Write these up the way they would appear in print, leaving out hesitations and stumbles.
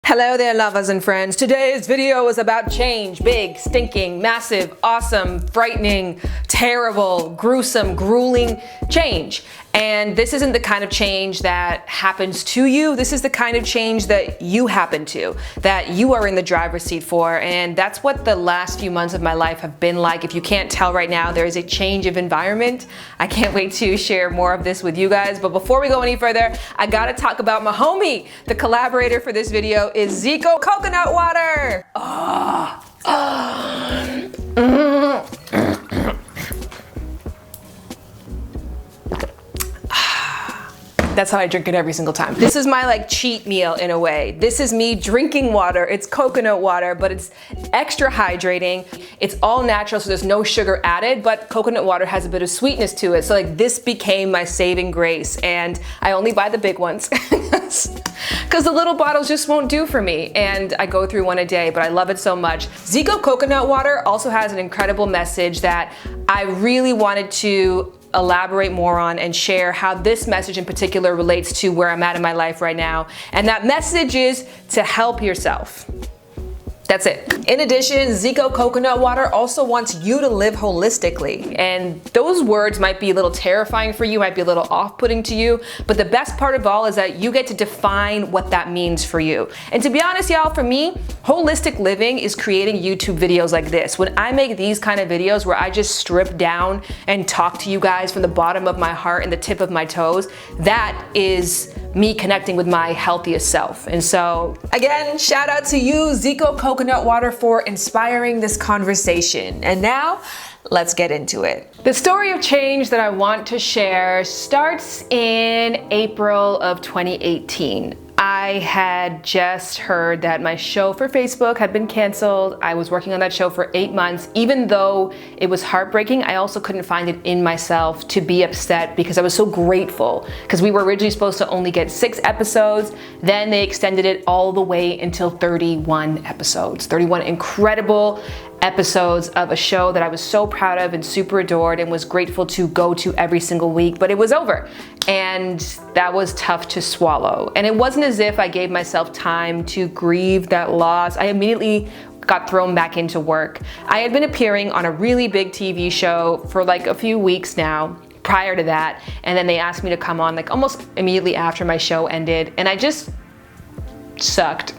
Hello there, lovers and friends. Today's video is about change. Big, stinking, massive, awesome, frightening, terrible, gruesome, grueling change. And this isn't the kind of change that happens to you. This is the kind of change that you happen to, that you are in the driver's seat for. And that's what the last few months of my life have been like. If you can't tell right now, there is a change of environment. I can't wait to share more of this with you guys. But before we go any further, I gotta talk about my homie. The collaborator for this video is ZICO Coconut Water. That's how I drink it every single time. This is my cheat meal in a way. This is me drinking water. It's coconut water, but it's extra hydrating. It's all natural, so there's no sugar added, but coconut water has a bit of sweetness to it. So this became my saving grace, and I only buy the big ones because the little bottles just won't do for me, and I go through one a day, but I love it so much. ZICO Coconut Water also has an incredible message that I really wanted to elaborate more on and share how this message in particular relates to where I'm at in my life right now. And that message is to help yourself. That's it. In addition, ZICO Coconut Water also wants you to live holistically. And those words might be a little terrifying for you, might be a little off-putting to you, but the best part of all is that you get to define what that means for you. And to be honest, y'all, for me, holistic living is creating YouTube videos like this. When I make these kind of videos where I just strip down and talk to you guys from the bottom of my heart and the tip of my toes, that is me connecting with my healthiest self. And so, again, shout out to you, ZICO Coconut Water, for inspiring this conversation. And now, let's get into it. The story of change that I want to share starts in April of 2018. I had just heard that my show for Facebook had been canceled. I was working on that show for 8 months. Even though it was heartbreaking, I also couldn't find it in myself to be upset because I was so grateful, because we were originally supposed to only get 6 episodes. Then they extended it all the way until 31 episodes, 31 incredible episodes of a show that I was so proud of and super adored and was grateful to go to every single week, but it was over. And that was tough to swallow. And it wasn't as if I gave myself time to grieve that loss. I immediately got thrown back into work. I had been appearing on a really big TV show for a few weeks now prior to that. And then they asked me to come on almost immediately after my show ended. And I just sucked.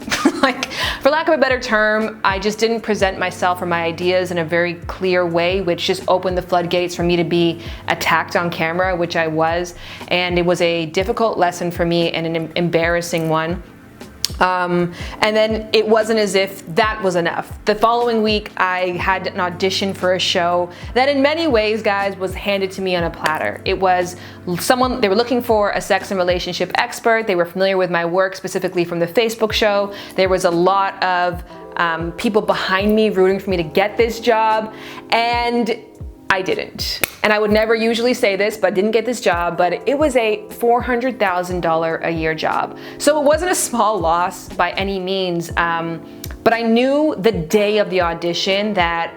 For lack of a better term, I just didn't present myself or my ideas in a very clear way, which just opened the floodgates for me to be attacked on camera, which I was. And it was a difficult lesson for me and an embarrassing one. And then it wasn't as if that was enough. The following week, I had an audition for a show that in many ways, guys, was handed to me on a platter. It was they were looking for a sex and relationship expert. They were familiar with my work, specifically from the Facebook show. There was a lot of people behind me rooting for me to get this job, and I didn't. And I would never usually say this, but I didn't get this job, but it was a $400,000 a year job. So it wasn't a small loss by any means, but I knew the day of the audition that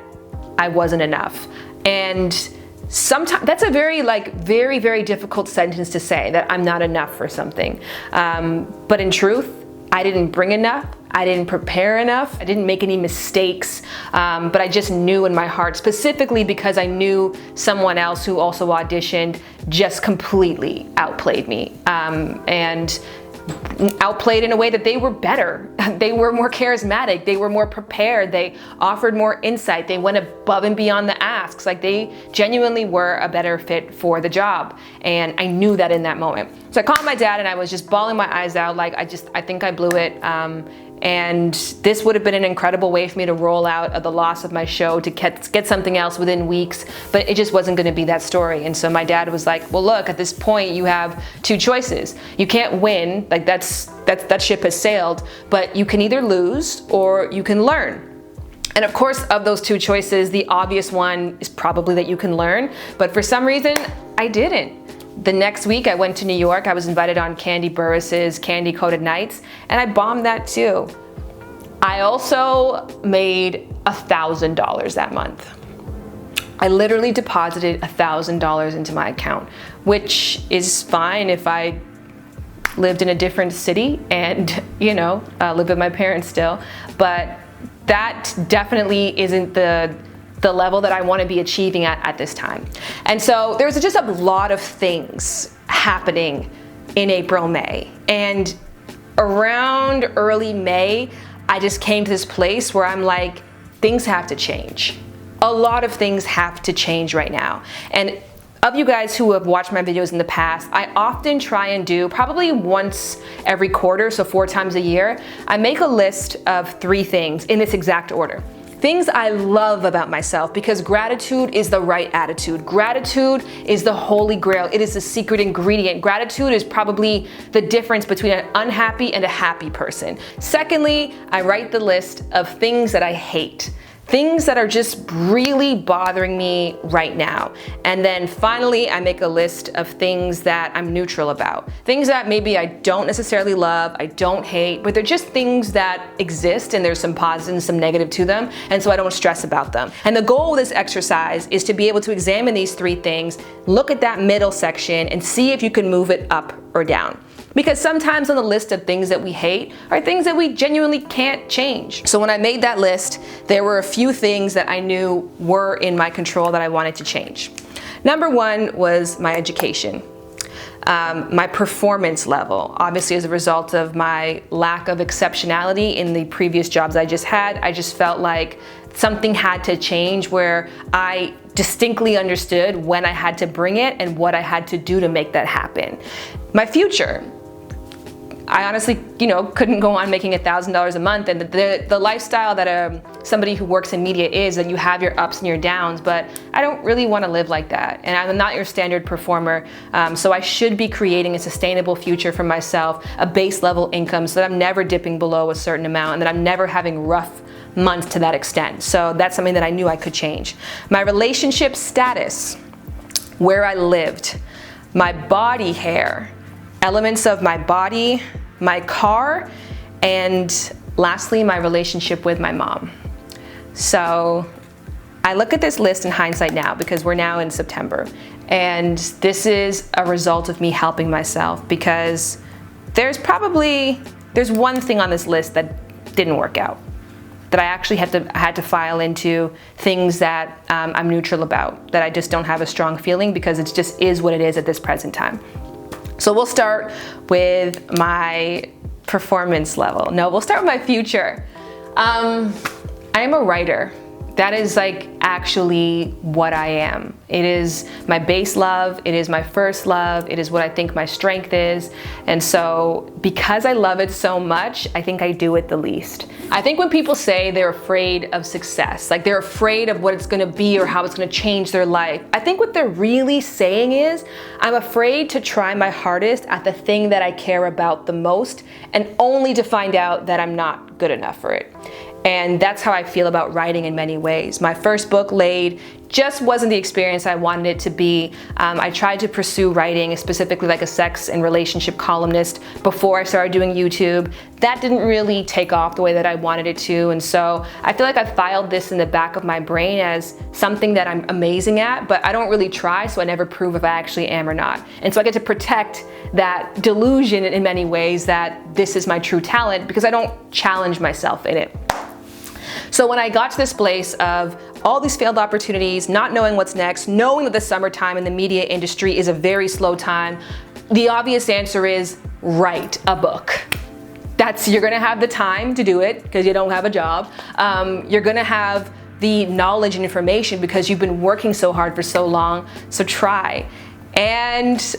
I wasn't enough. And sometimes that's a very, very, very difficult sentence to say, that I'm not enough for something. But in truth, I didn't bring enough. I didn't prepare enough. I didn't make any mistakes, but I just knew in my heart, specifically because I knew someone else who also auditioned just completely outplayed me, and outplayed in a way that they were better. They were more charismatic. They were more prepared. They offered more insight. They went above and beyond the asks. They genuinely were a better fit for the job. And I knew that in that moment. So I called my dad and I was just bawling my eyes out. I think I blew it. And this would have been an incredible way for me to roll out of the loss of my show to get something else within weeks, but it just wasn't going to be that story. And so my dad was like, well, look, at this point you have 2 choices. You can't win, that ship has sailed, but you can either lose or you can learn. And of course, of those 2 choices, the obvious one is probably that you can learn, but for some reason, I didn't. The next week I went to New York. I was invited on Candy Burris's Candy Coated Nights, and I bombed that too. I also made $1,000 that month. I literally deposited $1,000 into my account, which is fine if I lived in a different city and, lived with my parents still. But that definitely isn't the level that I want to be achieving at this time. And so there's just a lot of things happening in April, May. And around early May, I just came to this place where I'm like, things have to change. A lot of things have to change right now. And of you guys who have watched my videos in the past, I often try and do, probably once every quarter, so 4 times a year, I make a list of 3 things in this exact order. Things I love about myself, because gratitude is the right attitude. Gratitude is the holy grail. It is the secret ingredient. Gratitude is probably the difference between an unhappy and a happy person. Secondly, I write the list of things that I hate. Things that are just really bothering me right now. And then finally, I make a list of things that I'm neutral about. Things that maybe I don't necessarily love, I don't hate, but they're just things that exist and there's some positive and some negative to them, and so I don't stress about them. And the goal of this exercise is to be able to examine these 3 things, look at that middle section, and see if you can move it up or down. Because sometimes on the list of things that we hate are things that we genuinely can't change. So when I made that list, there were a few things that I knew were in my control that I wanted to change. Number 1 was my education. My performance level, obviously as a result of my lack of exceptionality in the previous jobs I just had, I just felt like something had to change where I distinctly understood when I had to bring it and what I had to do to make that happen. My future. I honestly, couldn't go on making $1,000 a month, and the lifestyle that somebody who works in media is that you have your ups and your downs, but I don't really want to live like that, and I'm not your standard performer, so I should be creating a sustainable future for myself, a base level income, so that I'm never dipping below a certain amount, and that I'm never having rough months to that extent. So that's something that I knew I could change. My relationship status, where I lived, my body hair, elements of my body, my car, and lastly, my relationship with my mom. So I look at this list in hindsight now, because we're now in September, and this is a result of me helping myself, because there's one thing on this list that didn't work out, that I actually had to file into things that I'm neutral about, that I just don't have a strong feeling, because it just is what it is at this present time. So we'll start with my performance level. No, we'll start with my future. I am a writer. That is actually what I am. It is my base love, it is my first love, it is what I think my strength is. And so because I love it so much, I think I do it the least. I think when people say they're afraid of success, like they're afraid of what it's gonna be or how it's gonna change their life, I think what they're really saying is, I'm afraid to try my hardest at the thing that I care about the most, and only to find out that I'm not good enough for it. And that's how I feel about writing in many ways. My first book, Laid, just wasn't the experience I wanted it to be. I tried to pursue writing, specifically like a sex and relationship columnist, before I started doing YouTube. That didn't really take off the way that I wanted it to, and so I feel like I filed this in the back of my brain as something that I'm amazing at, but I don't really try, so I never prove if I actually am or not. And so I get to protect that delusion in many ways that this is my true talent, because I don't challenge myself in it. So when I got to this place of all these failed opportunities, not knowing what's next, knowing that the summertime in the media industry is a very slow time, the obvious answer is write a book. You're gonna have the time to do it because you don't have a job. You're gonna have the knowledge and information because you've been working so hard for so long, so try. And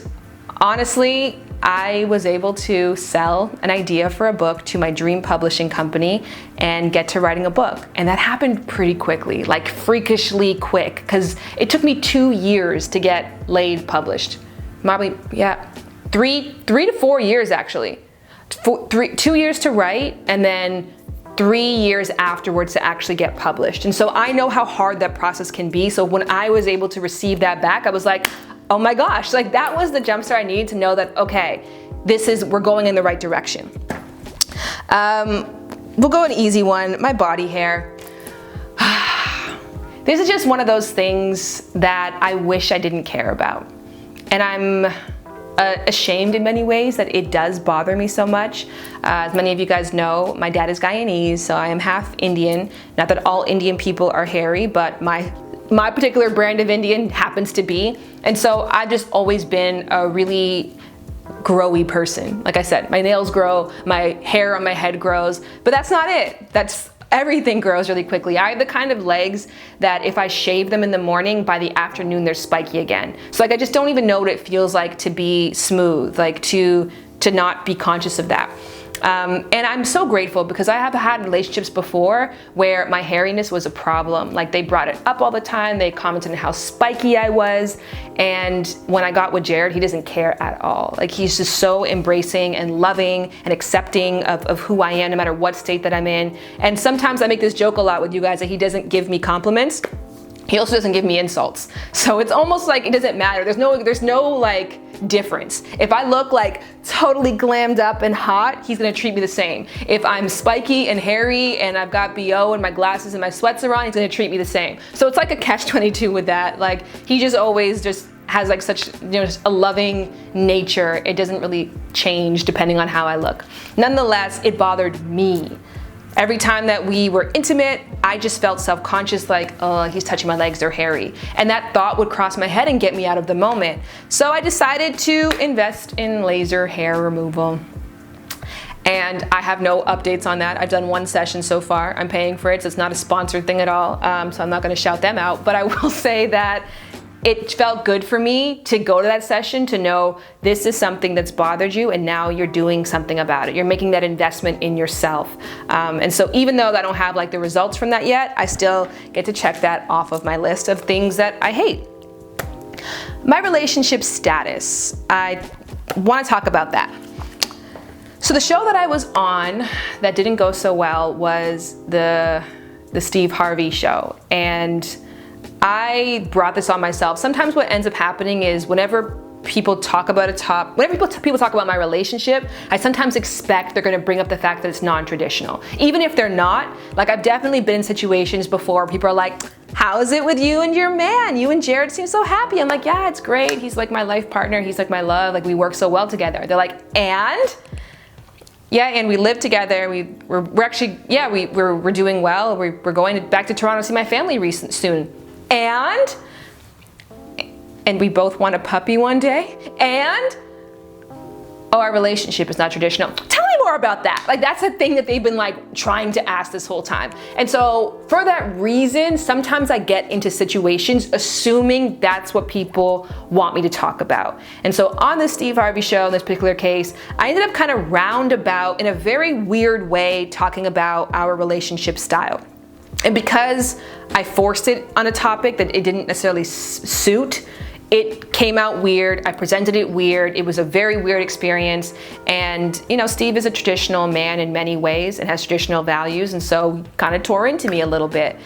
honestly, I was able to sell an idea for a book to my dream publishing company and get to writing a book. And that happened pretty quickly, like freakishly quick, because it took me 2 years to get Laid published. Probably, yeah, three to 4 years actually. 2 years to write, and then 3 years afterwards to actually get published. And so I know how hard that process can be. So when I was able to receive that back, I was like, oh my gosh, like that was the jumpstart I needed to know that, okay, we're going in the right direction. We'll go an easy one, my body hair. This is just one of those things that I wish I didn't care about. And ashamed in many ways that it does bother me so much. As many of you guys know, my dad is Guyanese, so I am half Indian. Not that all Indian people are hairy, but my particular brand of Indian happens to be. And so I've just always been a really growy person. Like I said, my nails grow, my hair on my head grows, but that's not it. Everything grows really quickly. I have the kind of legs that if I shave them in the morning, by the afternoon they're spiky again. So like I just don't even know what it feels like to be smooth, like to not be conscious of that. And I'm so grateful because I have had relationships before where my hairiness was a problem. Like they brought it up all the time. They commented on how spiky I was. And when I got with Jared, he doesn't care at all. Like he's just so embracing and loving and accepting of who I am, no matter what state that I'm in. And sometimes I make this joke a lot with you guys that he doesn't give me compliments. He also doesn't give me insults. So it's almost like it doesn't matter. There's no like difference. If I look like totally glammed up and hot, he's gonna treat me the same. If I'm spiky and hairy and I've got BO and my glasses and my sweats are on, he's gonna treat me the same. So it's like a catch-22 with that. Like he just always just has like such, just a loving nature. It doesn't really change depending on how I look. Nonetheless, it bothered me. Every time that we were intimate, I just felt self-conscious, like, oh, he's touching my legs, they're hairy. And that thought would cross my head and get me out of the moment. So I decided to invest in laser hair removal. And I have no updates on that. I've done one session so far. I'm paying for it, so it's not a sponsored thing at all. So I'm not gonna shout them out, but I will say that it felt good for me to go to that session to know this is something that's bothered you and now you're doing something about it. You're making that investment in yourself. And so even though I don't have like the results from that yet, I still get to check that off of my list of things that I hate. My relationship status, I want to talk about that. So the show that I was on that didn't go so well was the Steve Harvey show. And I brought this on myself. Sometimes what ends up happening is whenever people talk about whenever people talk about my relationship, I sometimes expect they're gonna bring up the fact that it's non-traditional. Even if they're not, like I've definitely been in situations before, people are like, how is it with you and your man? You and Jared seem so happy. I'm like, yeah, it's great. He's like my life partner. He's like my love. Like we work so well together. They're like, and? Yeah, and we live together. We're actually, yeah, we're doing well. We're going back to Toronto to see my family soon. And we both want a puppy one day, and oh, our relationship is not traditional. Tell me more about that. Like that's a thing that they've been like trying to ask this whole time. And so for that reason, sometimes I get into situations assuming that's what people want me to talk about. And so on the Steve Harvey show, in this particular case, I ended up kind of roundabout in a very weird way talking about our relationship style. And because I forced it on a topic that it didn't necessarily suit, it came out weird. I presented it weird. It was a very weird experience. And you know, Steve is a traditional man in many ways and has traditional values. And so kind of tore into me a little bit.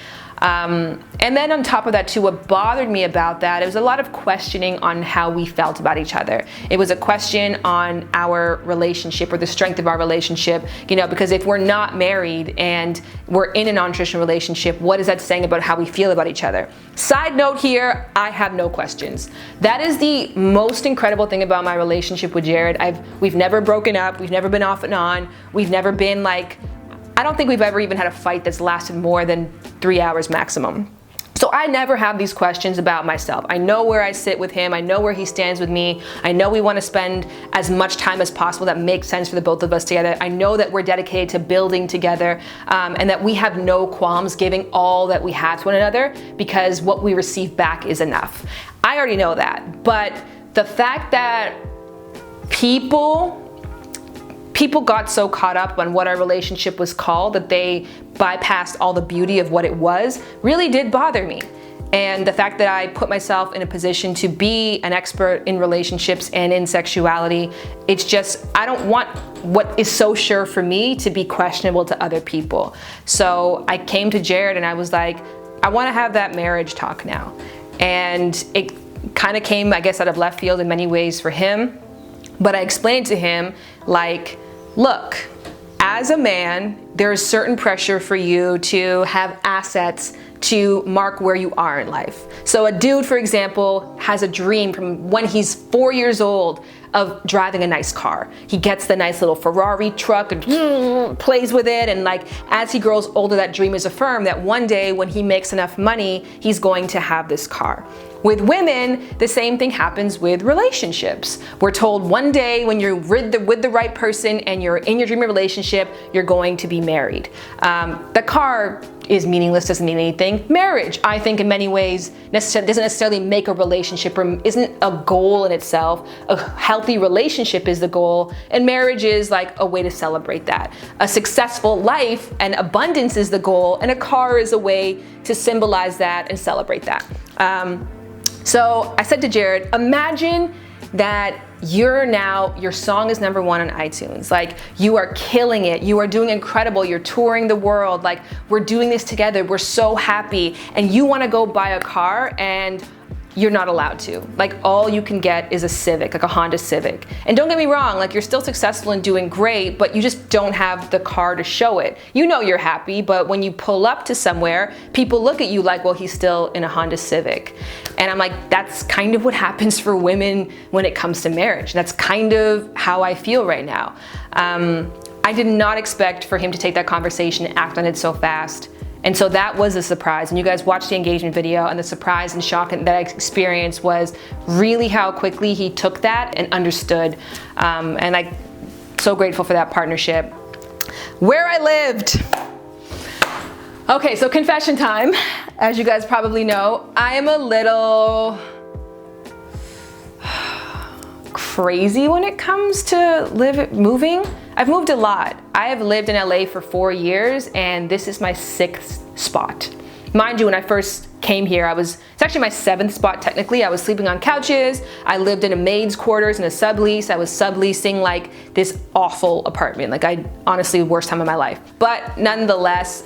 And then on top of that too, what bothered me about that, it was a lot of questioning on how we felt about each other. It was a question on our relationship or the strength of our relationship, you know, because if we're not married and we're in a non-traditional relationship, what is that saying about how we feel about each other? Side note here, I have no questions. That is the most incredible thing about my relationship with Jared. We've never broken up. We've never been off and on. We've never been like, I don't think we've ever even had a fight that's lasted more than 3 hours maximum. So I never have these questions about myself. I know where I sit with him. I know where he stands with me. I know we want to spend as much time as possible that makes sense for the both of us together. I know that we're dedicated to building together, and that we have no qualms giving all that we have to one another because what we receive back is enough. I already know that, but the fact that people got so caught up on what our relationship was called that they bypassed all the beauty of what it was really did bother me. And the fact that I put myself in a position to be an expert in relationships and in sexuality, it's just, I don't want what is so sure for me to be questionable to other people. So I came to Jared and I was like, I want to have that marriage talk now. And it kind of came, I guess, out of left field in many ways for him. But I explained to him, like, look, as a man, there is certain pressure for you to have assets to mark where you are in life. So a dude, for example, has a dream from when he's 4 years old of driving a nice car. He gets the nice little Ferrari truck and plays with it, and like as he grows older, that dream is affirmed that one day when he makes enough money, he's going to have this car. With women, the same thing happens with relationships. We're told one day when you're with the right person and you're in your dream relationship, you're going to be married. The car is meaningless, doesn't mean anything. Marriage, I think in many ways, doesn't necessarily make a relationship or isn't a goal in itself. A healthy relationship is the goal, and marriage is like a way to celebrate that. A successful life and abundance is the goal, and a car is a way to symbolize that and celebrate that. So I said to Jared, imagine that your song is #1 on iTunes. Like, you are killing it. You are doing incredible. You're touring the world. Like, we're doing this together. We're so happy. And you want to go buy a car and you're not allowed to. Like, all you can get is a Civic, like a Honda Civic. And don't get me wrong, like, you're still successful and doing great, but you just don't have the car to show it. You know you're happy, but when you pull up to somewhere, people look at you like, well, he's still in a Honda Civic. And I'm like, that's kind of what happens for women when it comes to marriage. That's kind of how I feel right now. I did not expect for him to take that conversation and act on it so fast. And so that was a surprise. And you guys watched the engagement video, and the surprise and shock that I experienced was really how quickly he took that and understood. And I'm so grateful for that partnership. Where I lived. Okay, so confession time. As you guys probably know, I am a little crazy when it comes to moving. I've moved a lot. I have lived in LA for 4 years, and this is my 6th spot. Mind you, when I first came here, it's actually my 7th spot technically. I was sleeping on couches. I lived in a maid's quarters in a sublease. I was subleasing like this awful apartment. Like, honestly, worst time of my life. But nonetheless,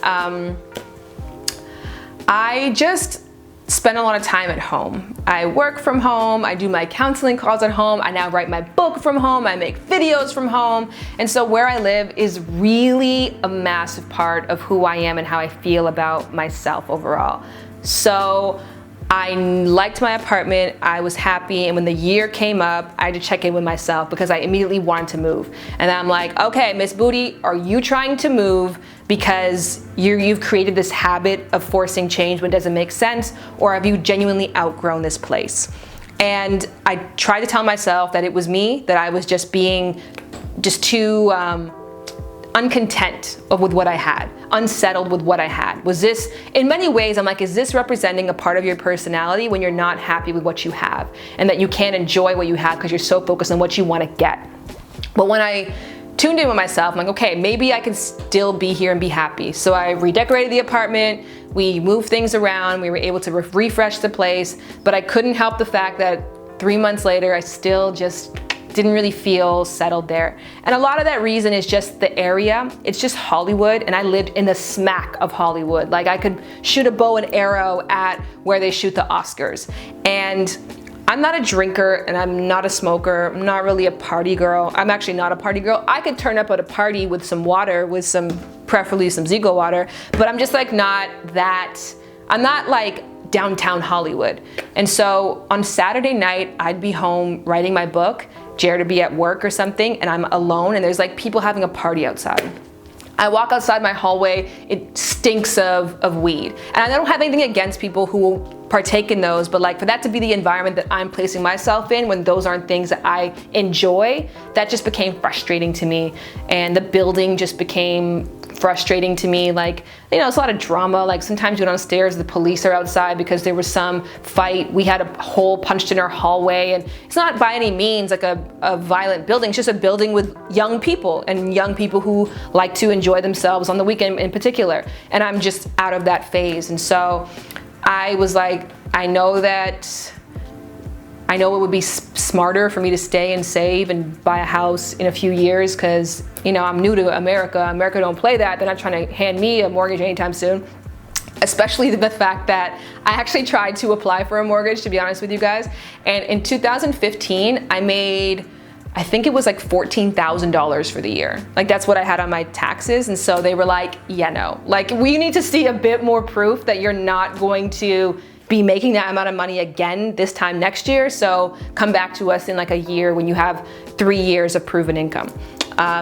I just spend a lot of time at home. I work from home, I do my counseling calls at home, I now write my book from home, I make videos from home, and so where I live is really a massive part of who I am and how I feel about myself overall. So I liked my apartment, I was happy, and when the year came up, I had to check in with myself because I immediately wanted to move. And I'm like, okay, Miss Booty, are you trying to move because you've created this habit of forcing change when it doesn't make sense, or have you genuinely outgrown this place? And I tried to tell myself that it was me, that I was just being too uncontent with what I had, unsettled with what I had. Was this, in many ways, I'm like, is this representing a part of your personality when you're not happy with what you have and that you can't enjoy what you have because you're so focused on what you want to get? But when I tuned in with myself, I'm like, okay, maybe I can still be here and be happy. So I redecorated the apartment, we moved things around, we were able to refresh the place, but I couldn't help the fact that 3 months later, I still just didn't really feel settled there. And a lot of that reason is just the area. It's just Hollywood, and I lived in the smack of Hollywood. Like, I could shoot a bow and arrow at where they shoot the Oscars. And I'm not a drinker, and I'm not a smoker. I'm not really a party girl. I'm actually not a party girl. I could turn up at a party with some water, preferably some ZICO water, but I'm just like not that, I'm not like downtown Hollywood. And so on Saturday night, I'd be home writing my book, Jared would be at work or something, and I'm alone, and there's like people having a party outside. I walk outside my hallway, it stinks of weed. And I don't have anything against people who will partake in those, but like for that to be the environment that I'm placing myself in when those aren't things that I enjoy, that just became frustrating to me. And the building just became frustrating to me. Like, you know, it's a lot of drama. Like sometimes you go downstairs, the police are outside because there was some fight. We had a hole punched in our hallway, and it's not by any means like a violent building. It's just a building with young people and young people who like to enjoy themselves on the weekend in particular. And I'm just out of that phase. And so I was like, I know it would be smarter for me to stay and save and buy a house in a few years because, you know, I'm new to America. America don't play that. They're not trying to hand me a mortgage anytime soon. Especially the fact that I actually tried to apply for a mortgage, to be honest with you guys. And in 2015, I made I think it was like $14,000 for the year. Like that's what I had on my taxes. And so they were like, yeah, no, like we need to see a bit more proof that you're not going to be making that amount of money again this time next year. So come back to us in like a year when you have 3 years of proven income.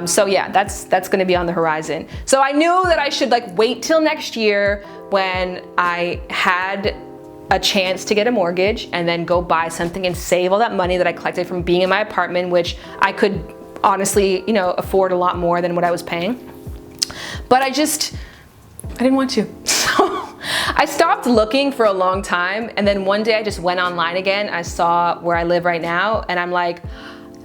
So yeah, that's gonna be on the horizon. So I knew that I should like wait till next year when I had a chance to get a mortgage and then go buy something and save all that money that I collected from being in my apartment, which I could honestly, you know, afford a lot more than what I was paying. But I didn't want to. So I stopped looking for a long time. And then one day I just went online again. I saw where I live right now and I'm like,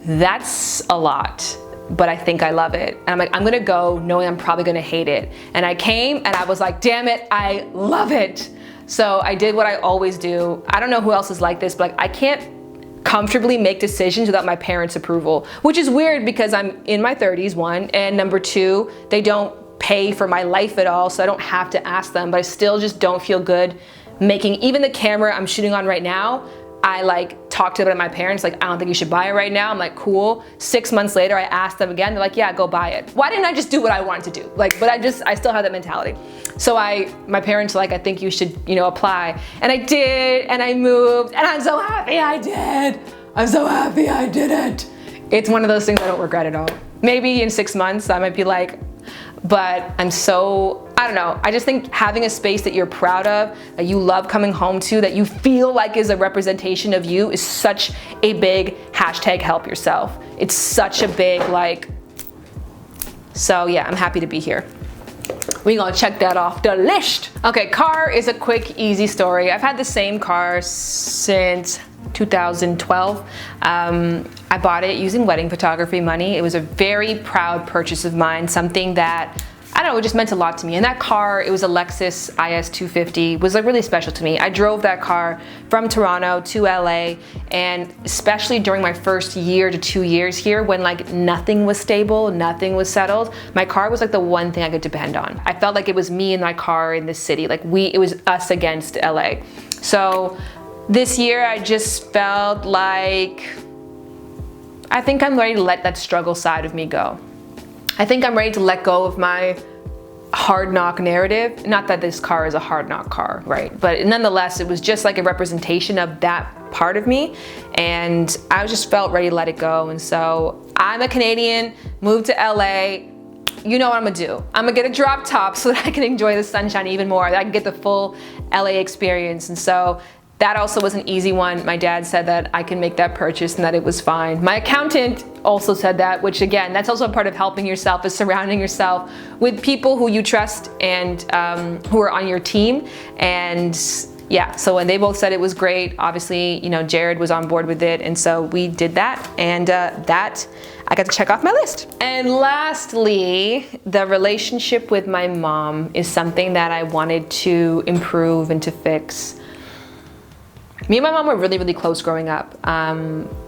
that's a lot, but I think I love it. And I'm like, I'm gonna go knowing I'm probably gonna hate it. And I came and I was like, damn it, I love it. So I did what I always do. I don't know who else is like this, but like, I can't comfortably make decisions without my parents' approval, which is weird because I'm in my 30s, one, and number two, they don't pay for my life at all, so I don't have to ask them, but I still just don't feel good making, even the camera I'm shooting on right now, I like talked about my parents, like, I don't think you should buy it right now. I'm like, cool. 6 months later, I asked them again. They're like, yeah, go buy it. Why didn't I just do what I wanted to do? Like, but I still have that mentality. So my parents were like, I think you should, you know, apply. And I did, and I moved, and I'm so happy I did. I'm so happy I did it. It's one of those things I don't regret at all. Maybe in 6 months, I might be like, but I don't know. I just think having a space that you're proud of, that you love coming home to, that you feel like is a representation of you is such a big hashtag help yourself. It's such a big like, so yeah, I'm happy to be here. We're gonna check that off the list. Okay, car is a quick, easy story. I've had the same car since 2012. I bought it using wedding photography money. It was a very proud purchase of mine, something that, I don't know, it just meant a lot to me. And that car, it was a Lexus IS 250, was like really special to me. I drove that car from Toronto to LA, and especially during my first year to 2 years here, when like nothing was stable, nothing was settled, my car was like the one thing I could depend on. I felt like it was me and my car in this city, like it was us against LA. So this year I just felt like, I think I'm ready to let that struggle side of me go. I think I'm ready to let go of my hard knock narrative. Not that this car is a hard knock car, right? But nonetheless, it was just like a representation of that part of me. And I just felt ready to let it go. And so I'm a Canadian, moved to LA. You know what I'm gonna do. I'm gonna get a drop top so that I can enjoy the sunshine even more, that I can get the full LA experience. And so that also was an easy one. My dad said that I can make that purchase and that it was fine. My accountant also said that, which again, that's also a part of helping yourself, is surrounding yourself with people who you trust and who are on your team. And yeah, so when they both said it was great, obviously, you know, Jared was on board with it. And so we did that, and that I got to check off my list. And lastly, the relationship with my mom is something that I wanted to improve and to fix. Me and my mom were really, really close growing up.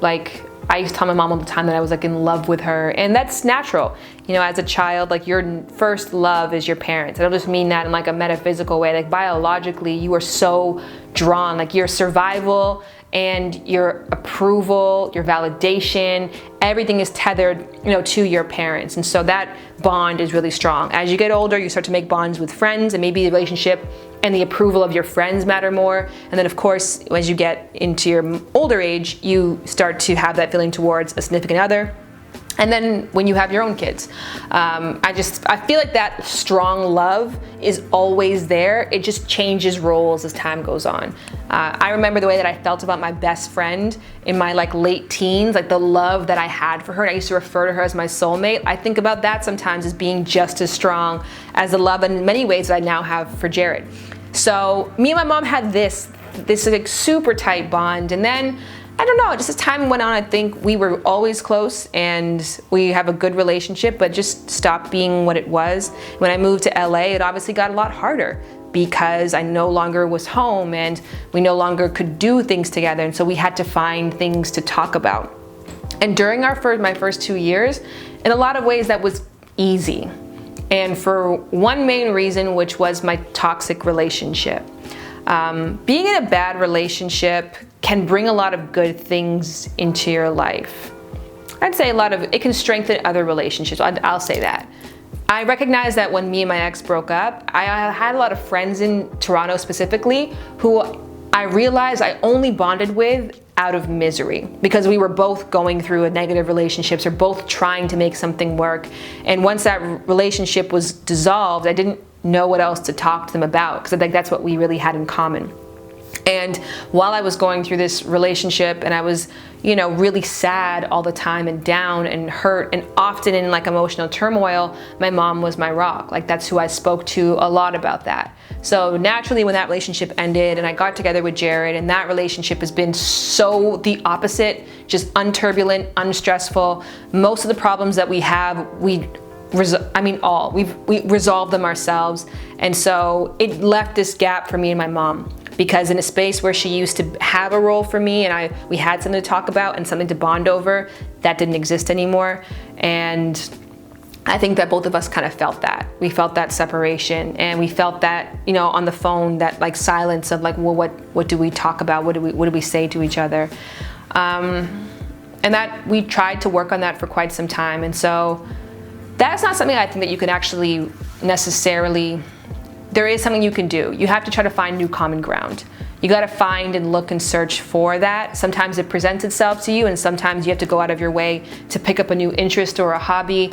Like, I used to tell my mom all the time that I was like in love with her, and that's natural. You know, as a child, like your first love is your parents. I don't just mean that in like a metaphysical way. Like biologically, you are so drawn, like your survival and your approval, your validation, everything is tethered, you know, to your parents. And so that bond is really strong. As you get older, you start to make bonds with friends, and maybe the relationship and the approval of your friends matter more. And then of course, as you get into your older age, you start to have that feeling towards a significant other. And then when you have your own kids, I feel like that strong love is always there. It just changes roles as time goes on. I remember the way that I felt about my best friend in my like late teens, like the love that I had for her. And I used to refer to her as my soulmate. I think about that sometimes as being just as strong as the love in many ways that I now have for Jared. So me and my mom had this like super tight bond. And then I don't know, just as time went on, I think we were always close and we have a good relationship, but just stopped being what it was. When I moved to LA, it obviously got a lot harder because I no longer was home and we no longer could do things together. And so we had to find things to talk about. And during my first 2 years, in a lot of ways that was easy. And for one main reason, which was my toxic relationship. Being in a bad relationship can bring a lot of good things into your life. I'd say it can strengthen other relationships. I'll say that. I recognize that when me and my ex broke up, I had a lot of friends in Toronto specifically who I realized I only bonded with out of misery, because we were both going through a negative relationships or both trying to make something work. And once that relationship was dissolved, I didn't know what else to talk to them about, because I think that's what we really had in common. And while I was going through this relationship and I was, really sad all the time and down and hurt and often in like emotional turmoil, my mom was my rock. Like, that's who I spoke to a lot about that. So naturally, when that relationship ended and I got together with Jared, and that relationship has been so the opposite, just unturbulent, unstressful. Most of the problems that we have, we resolved them ourselves. And so it left this gap for me and my mom, because in a space where she used to have a role for me and we had something to talk about and something to bond over, that didn't exist anymore. And I think that both of us kind of felt that. We felt that separation, and we felt that, on the phone, that like silence of like, well, what do we talk about? What do we say to each other? And that we tried to work on that for quite some time. And so that's not something I think that you can actually necessarily, there is something you can do. You have to try to find new common ground. You got to find and look and search for that. Sometimes it presents itself to you, and sometimes you have to go out of your way to pick up a new interest or a hobby,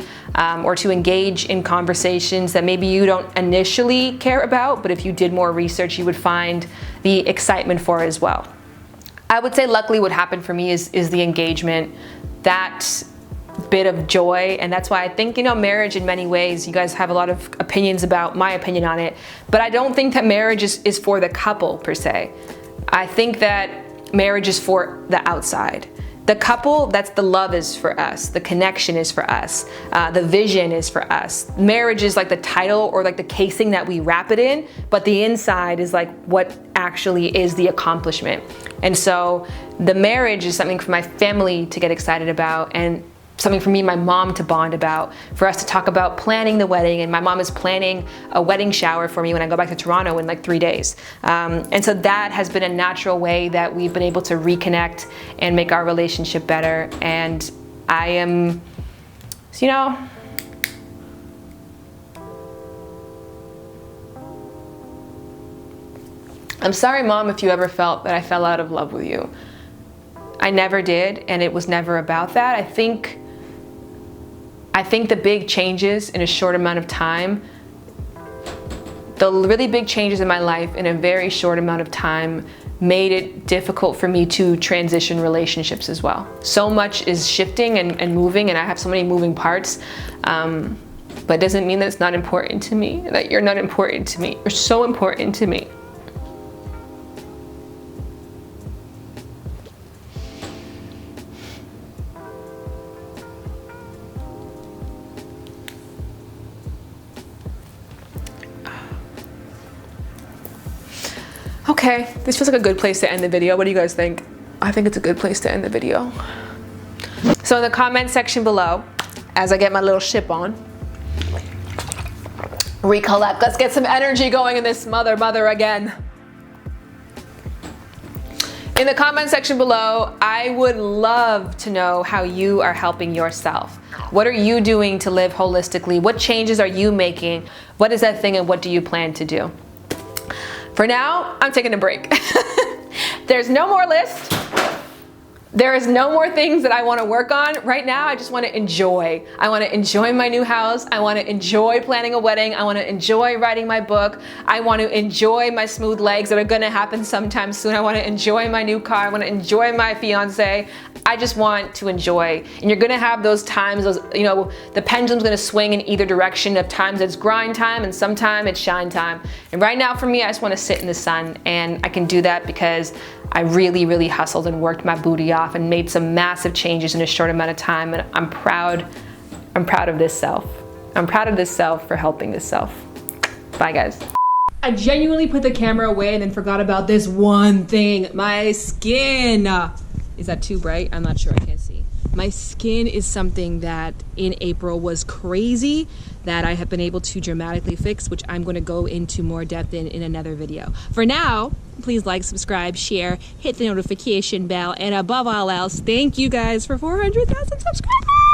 or to engage in conversations that maybe you don't initially care about, but if you did more research, you would find the excitement for it as well. I would say luckily what happened for me is the engagement, that bit of joy. And that's why I think, marriage in many ways, you guys have a lot of opinions about my opinion on it, but I don't think that marriage is for the couple per se. I think that marriage is for the outside. The couple, that's the love is for us. The connection is for us. The vision is for us. Marriage is like the title or like the casing that we wrap it in, but the inside is like what actually is the accomplishment. And so the marriage is something for my family to get excited about, and something for me and my mom to bond about, for us to talk about planning the wedding. And my mom is planning a wedding shower for me when I go back to Toronto in like 3 days. And so that has been a natural way that we've been able to reconnect and make our relationship better. And I am, I'm sorry, Mom, if you ever felt that I fell out of love with you. I never did, and it was never about that. I think the big changes in a short amount of time, the really big changes in my life in a very short amount of time, made it difficult for me to transition relationships as well. So much is shifting and moving, and I have so many moving parts, but it doesn't mean that it's not important to me, that you're not important to me. You're so important to me. Okay, this feels like a good place to end the video. What do you guys think? I think it's a good place to end the video. So in the comment section below, as I get my little ship on, recollect, let's get some energy going in this mother again. In the comment section below, I would love to know how you are helping yourself. What are you doing to live holistically? What changes are you making? What is that thing, and what do you plan to do? For now, I'm taking a break. There's no more list. There is no more things that I want to work on. Right now, I just want to enjoy. I want to enjoy my new house. I want to enjoy planning a wedding. I want to enjoy writing my book. I want to enjoy my smooth legs that are going to happen sometime soon. I want to enjoy my new car. I want to enjoy my fiance. I just want to enjoy. And you're going to have those times, the pendulum's going to swing in either direction. Of times it's grind time, and sometime it's shine time. And right now for me, I just want to sit in the sun, and I can do that because I really hustled and worked my booty off and made some massive changes in a short amount of time. And I'm proud of this self. I'm proud of this self for helping this self. Bye, guys. I genuinely put the camera away and then forgot about this one thing. My skin. Is that too bright? I'm not sure, I can't see. My skin is something that in April was crazy that I have been able to dramatically fix, which I'm going to go into more depth in another video. For now, please like, subscribe, share, hit the notification bell, and above all else, thank you guys for 400,000 subscribers.